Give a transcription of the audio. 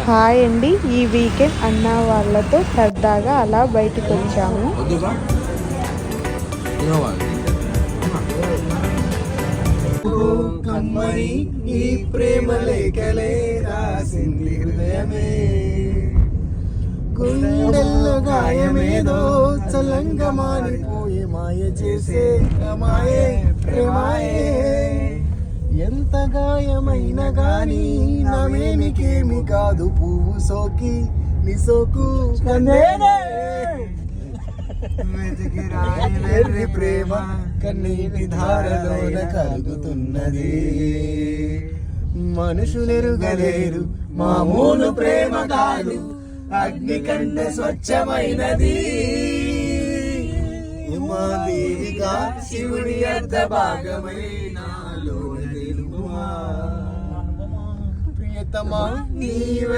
Hi అండి, ఈ weekend అన్న వాళ్ళతో సరదాగా అలా బయటకు వచ్చాము. కమ్మని ఈ ప్రేమ లేఖలే రాసింది హృదయమే, గుండెల్లో గాయమేదో చలంగా మారిపోయే మాయ చేసే మాయే ప్రేమాయే. ఎంత గాయమైన గాని నమేనికేమి కాదు, పువ్వు సోకి నీ సోకు వెర్రి ప్రేమ కన్నీటి ధారలోన కలుగుతున్నది. మనుషులెరుగలేరు మామూలు ప్రేమ కాదు, అగ్ని కంటే స్వచ్ఛమైనది. ఉమాదేవిగా శివుని అర్ధ భాగమైన ప్రియతమా నీవే